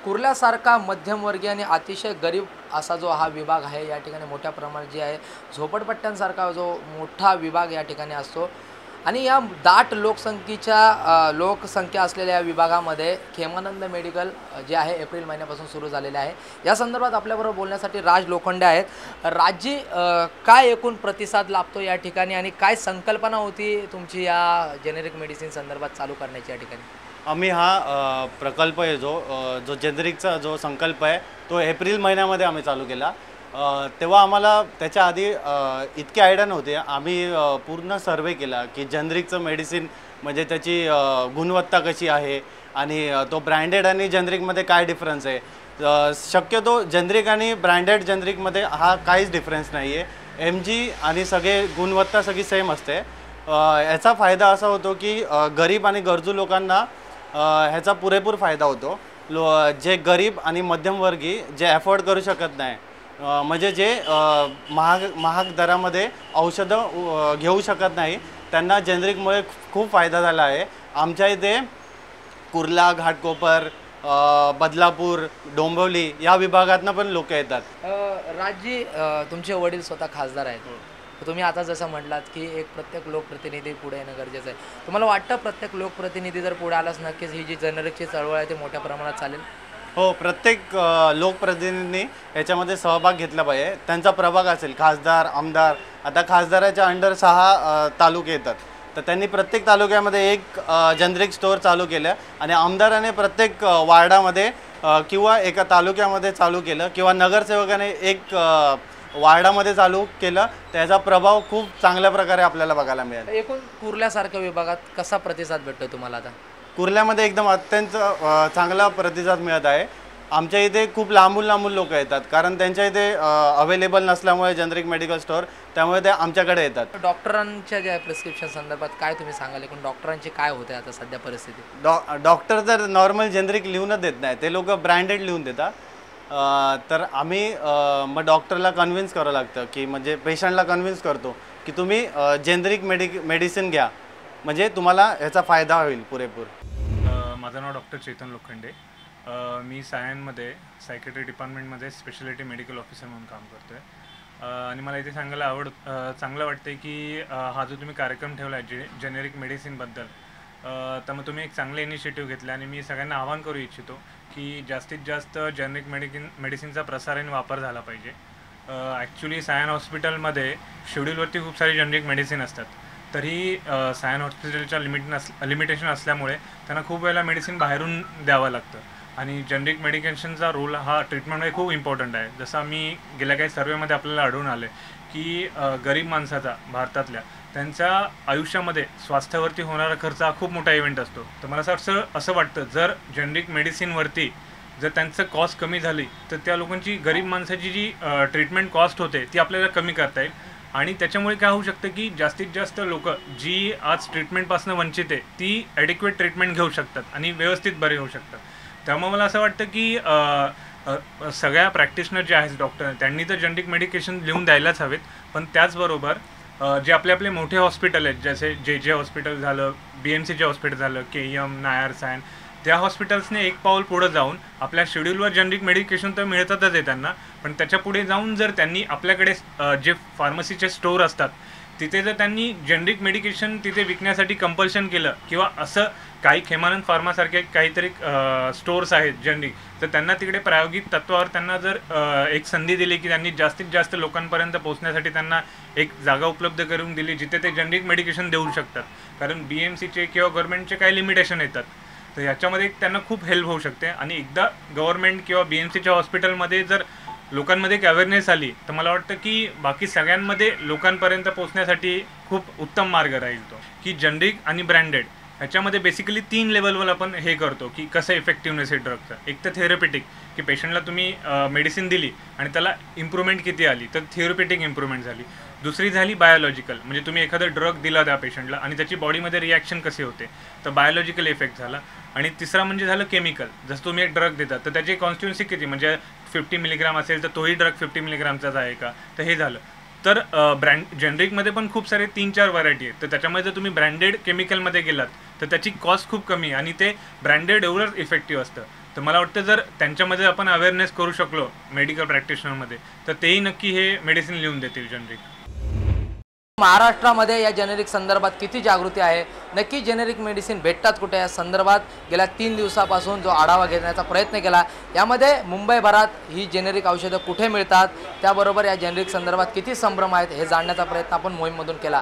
कुर्ल्यासारखा मध्यमवर्गीय आणि अतिशय गरीब असा जो हा विभाग आहे या ठिकाणी मोठ्या प्रमाणात जे आहे झोपडपट्ट्यांसारखा जो मोठा विभाग या ठिकाणी असतो आणि या दाट लोकसंख्या असलेल्या या विभागामध्ये खेमानंद मेडिकल जे आहे एप्रिल महिन्यापासून सुरू झालेले आहे। या संदर्भात आपल्याबरोबर बोलण्यासाठी राज लोखंडे आहेत। राजजी, काय एकूण प्रतिसाद लाभतो या ठिकाणी आणि काय संकल्पना होती तुमची या जेनेरिक मेडिसिन संदर्भात चालू करण्याची या ठिकाणी? आम्ही हा प्रकल्प आहे जो जेनेरिकचा जो संकल्प आहे तो एप्रिल महिन्यामध्ये आम्ही चालू केला। तेव्हा आम्हाला त्याच्या आधी इतकी आयडिया नव्हती। आम्ही पूर्ण सर्वे केला की जेनेरिकचं मेडिसिन म्हणजे त्याची गुणवत्ता कशी आहे आणि तो ब्रँडेड आणि जेनेरिकमध्ये काय डिफरन्स आहे। शक्यतो जेनेरिक आणि ब्रँडेड जेनेरिकमध्ये हा काहीच डिफरन्स नाही आहे। MG आणि सगळे गुणवत्ता सगळी सेम असते। याचा फायदा असा होतो की गरीब आणि गरजू लोकांना ह्याचा पुरेपूर फायदा होतो। जे गरीब आणि मध्यमवर्गीय जे अफोर्ड करू शकत नाही, म्हणजे जे महाग दरामध्ये औषधं घेऊ शकत नाही, त्यांना जेनेरिकमुळे खूप फायदा झाला आहे। आमच्या इथे कुर्ला, घाटकोपर, बदलापूर, डोंबिवली या विभागातनं पण लोक येतात। राजजी, तुमचे वडील स्वतः खासदार आहेत। तुम्ही आता जसं म्हटलात की एक प्रत्येक लोकप्रतिनिधी पुढे येणं गरजेचं आहे। तुम्हाला वाटतं प्रत्येक लोकप्रतिनिधी जर पुढे आलाच नक्कीच ही जी जेनेरिकची चळवळ आहे ती मोठ्या प्रमाणात चालेल? हो, प्रत्येक लोकप्रतिनिधींनी याच्यामध्ये सहभाग घेतला पाहिजे। त्यांचा प्रभाग असेल, खासदार, आमदार। आता खासदाराच्या अंडर 6 तालुके येतात, तर त्यांनी प्रत्येक तालुक्यामध्ये एक जेनेरिक स्टोअर चालू केलं आणि आमदाराने प्रत्येक वार्डामध्ये किंवा एका तालुक्यामध्ये चालू केलं किंवा नगरसेवकाने एक वार्डामध्ये चालू केलं। त्याचा प्रभाव खूप चांगल्या प्रकारे आपल्याला बघायला मिळेल। एकूण कुर्ल्यासारख्या विभागात कसा प्रतिसाद भेटतो तुम्हाला आता? कुर्ल्यामध्ये एकदम अत्यंत चांगला प्रतिसाद मिळत आहे। आमच्या इथे खूप लांबून लोक येतात, कारण त्यांच्या इथे अवेलेबल नसल्यामुळे जेनेरिक मेडिकल स्टोअर, त्यामुळे ते आमच्याकडे येतात। डॉक्टरांच्या ज्या प्रिस्क्रिप्शन संदर्भात काय तुम्ही सांगाल? एकूण डॉक्टरांची काय होते आता सध्या परिस्थिती? डॉक्टर तर नॉर्मल जेनेरिक लिहूनच देत नाही, ते लोक ब्रँडेड लिहून देतात। तर आम्ही मग डॉक्टरला कन्व्हिन्स करावं लागतं की म्हणजे पेशंटला कन्व्हिन्स करतो की तुम्ही जेनेरिक मेडिसिन घ्या, म्हणजे तुम्हाला याचा फायदा होईल पुरेपूर। माझं नाव डॉक्टर चेतन लोखंडे। मी सायनमध्ये सायकेट्री डिपार्टमेंटमध्ये स्पेशालिटी मेडिकल ऑफिसर म्हणून काम करतो आहे। आणि मला इथे सांगायला चांगलं वाटतं की हा जो तुम्ही कार्यक्रम ठेवला आहे जेनेरिक मेडिसिनबद्दल, तर मग तुम्ही एक चांगले इनिशिएटिव्ह घेतला आणि मी सगळ्यांना आवाहन करू इच्छितो की जास्तीत जास्त जेनेरिक मेडिसिनचा प्रसार आणि वापर झाला पाहिजे। ॲक्च्युली सायन हॉस्पिटलमध्ये शेड्यूलवरती खूप सारी जेनेरिक मेडिसिन असतात, तरी सायन हॉस्पिटलच्या लिमिटेशन असल्यामुळे त्यांना खूप वेळेला मेडिसिन बाहेरून द्यावं लागतं आणि जेनेरिक मेडिकेशनचा रोल हा ट्रीटमेंटमध्ये खूप इम्पॉर्टंट आहे। जसं आम्ही गेल्या काही सर्वेमध्ये आपल्याला आढळून आले की गरीब माणसाचा भारतातल्या त्यांच्या आयुष्यामध्ये स्वास्थ्यावरती होणारा खर्च हा खूप मोठा इव्हेंट असतो। तर मला असं वाटतं जर जेनेरिक मेडिसिनवरती जर त्यांचं कॉस्ट कमी झाली तर त्या लोकांची, गरीब माणसाची जी ट्रीटमेंट कॉस्ट होते ती आपल्याला कमी करता येईल आणि त्याच्यामुळे काय होऊ शकतं की जास्तीत जास्त लोक जी आज ट्रीटमेंटपासून वंचित आहे ती ॲडिक्वेट ट्रीटमेंट घेऊ शकतात आणि व्यवस्थित बरे होऊ शकतात। त्यामुळे मला असं वाटतं की सगळ्या प्रॅक्टिशनर जे आहेत डॉक्टर, त्यांनी तर जेनेरिक मेडिकेशन लिहून द्यायलाच हवेत, पण त्याचबरोबर जे आपले मोठे हॉस्पिटल आहेत, जसे जे हॉस्पिटल झालं, BMCचे हॉस्पिटल झालं, KEM, नायर, सायन, त्या हॉस्पिटल्सने एक पाऊल पुढं जाऊन आपल्या शेड्यूलवर जेनेरिक मेडिकेशन तर मिळतातच आहे त्यांना, पण त्याच्या पुढे जाऊन जर त्यांनी आपल्याकडे जे फार्मसीचे स्टोअर असतात तिथे जर त्यांनी जेनेरिक मेडिकेशन तिथे विकण्यासाठी कंपल्शन केलं किंवा असं काही खेमानंद फार्मासारखे काहीतरी स्टोअर्स आहेत जेनेरिक, तर त्यांना तिकडे प्रायोगिक तत्त्वावर त्यांना जर एक संधी दिली की त्यांनी जास्तीत जास्त लोकांपर्यंत पोहोचण्यासाठी त्यांना एक जागा उपलब्ध करून दिली जिथे ते जेनेरिक मेडिकेशन देऊ शकतात, कारण BMCचे किंवा गव्हर्नमेंटचे काही लिमिटेशन येतात, तर याच्यामध्ये त्यांना खूप हेल्प होऊ शकते। आणि एकदा गव्हर्नमेंट किंवा BMCच्या हॉस्पिटलमध्ये जर लोकांमध्ये एक अवेअरनेस आली तर मला वाटतं की बाकी सगळ्यांमध्ये लोकांपर्यंत पोहोचण्यासाठी खूप उत्तम मार्ग राहील तो की जेनेरिक आणि ब्रँडेड ह्याच्यामध्ये बेसिकली 3 लेवलवर आपण हे करतो की कसं इफेक्टिव्हनेस आहे ड्रगचं। एक तर थेरपेटिक की पेशंटला तुम्ही मेडिसिन दिली आणि त्याला इम्प्रूव्हमेंट किती आली, तर थेरपेटिक इम्प्रूव्हमेंट झाली। दुसरी झाली बायोलॉजिकल, म्हणजे तुम्ही एखादा ड्रग दिला त्या पेशंटला आणि त्याची बॉडीमध्ये रिॲक्शन कसे होते, तर बायोलॉजिकल इफेक्ट झाला। आणि तिसरा म्हणजे झालं केमिकल, जसं तुम्ही एक ड्रग देता तर त्याची कॉन्स्टिट्युएन्सी किती, म्हणजे 50 मिलीग्राम असेल तर तोही ड्रग 50 मिलीग्रामचाच आहे का, तर हे झालं। तर जेनेरिकमध्ये पण खूप सारे 3-4 व्हरायटी आहेत, तर त्याच्यामध्ये जर तुम्ही ब्रँडेड केमिकलमध्ये गेलात तर त्याची कॉस्ट खूप कमी आणि ते ब्रँडेड एवढंच इफेक्टिव्ह असतं। तर मला वाटतं जर त्यांच्यामध्ये आपण अवेअरनेस करू शकलो मेडिकल प्रॅक्टिशनरमध्ये, तर तेही नक्की हे मेडिसिन लिहून देतील जेनरिक. महाराष्ट्रामध्ये या जेनेरिक संदर्भात किती जागृती आहे, नक्की जेनेरिक मेडिसिन भेटतात कुठे, या संदर्भात गेल्या 3 दिवसापासून जो आढावा घेण्याचा प्रयत्न केला, यामध्ये मुंबईभरात ही जेनेरिक औषधं कुठे मिळतात, त्याबरोबर या जेनेरिक संदर्भात किती संभ्रम आहेत हे जाणण्याचा प्रयत्न आपण मोहीममधून केला.